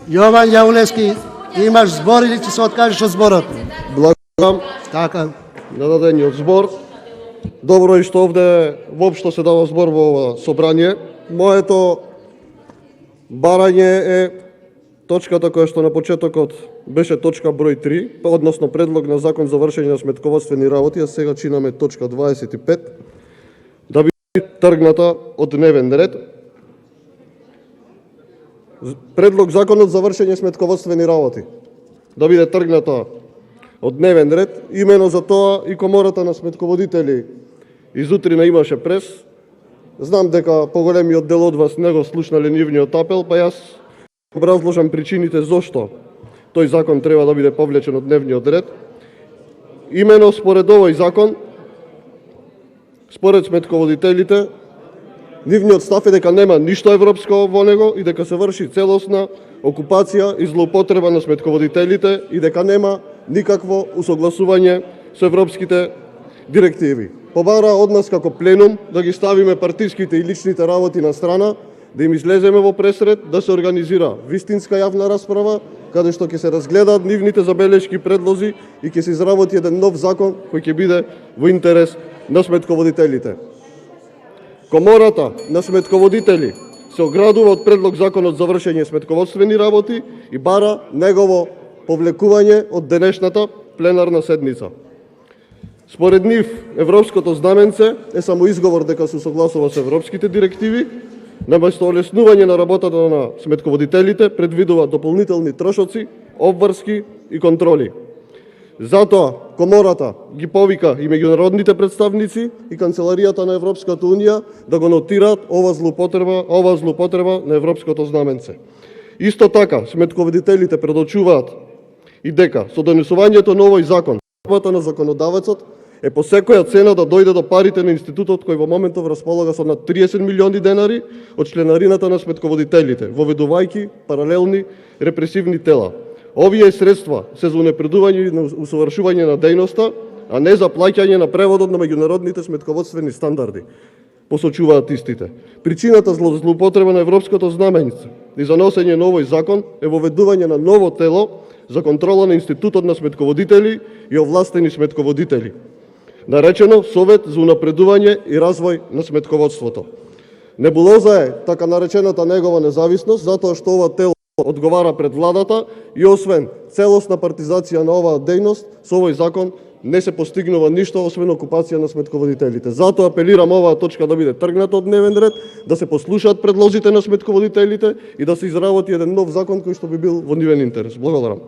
Јован Јаулевски, имаш збор или ќе се откажеш од зборот? Благодарам Така. на дадениот збор. Добро е што овде воопшто се дава збор во ова собрание. Моето барање е точката која што на почетокот беше точка број 3, односно предлог на закон за вршење на сметководствени работи, а сега чинаме точка 25, да биде тргната од дневен ред. Предлог законот за вршење сметководствени работи да биде тргната од дневен ред. Имено за тоа и Комората на сметководители изутрина имаше прес. Знам дека поголемиот дел од вас не го слушнале нивниот апел, па јас образложам причините зошто тој закон треба да биде повлечен од дневниот ред. Имено според овој закон, според сметководителите, нивниот став е дека нема ништо европско во него и дека се врши целосна окупација и злоупотреба на сметководителите и дека нема никакво усогласување со европските директиви. Побара од нас како пленум да ги ставиме партиските и личните работи на страна, да им излеземе во пресред, да се организира вистинска јавна расправа, каде што ќе се разгледаат нивните забелешки, предлози и ќе се изработи еден нов закон кој ќе биде во интерес на сметководителите. Комората на сметководители се оградува од предлог законот за вршење сметководствени работи и бара негово повлекување од денешната пленарна седница. Според нив, европското знаменце е само изговор дека се согласува со европските директиви, наместо олеснување на работата на сметководителите предвидува дополнителни трошоци, обврски и контроли. Затоа Комората ги повика и меѓународните представници и Канцеларијата на Европската Унија да го нотираат ова злоупотреба на европското знаменце. Исто така, сметководителите предочуваат и дека со донесувањето на овој закон, работата на законодавецот е по секоја цена да дојде до парите на институтот кој во моментов располага со над 30 милиони денари од членарината на сметководителите, воведувајќи паралелни репресивни тела. Овие средства се за унапредување и усовршување на дејноста, а не за плаќање на преводот на меѓународните сметководствени стандарди, посочуваат истите. Причината за злоупотреба на европското знаменце и за носење на овој закон е воведување на ново тело за контрола на институтот на сметководители и овластени сметководители, наречено Совет за унапредување и развој на сметководството. Небулоза е така наречената негова независност, затоа што ова тело одговара пред владата и освен целосна партизација на оваа дејност, со овој закон не се постигнува ништо освен окупација на сметководителите. Затоа апелирам оваа точка да биде тргната од дневен ред, да се послушаат предлозите на сметководителите и да се изработи еден нов закон кој што би бил во нивен интерес. Благодарам.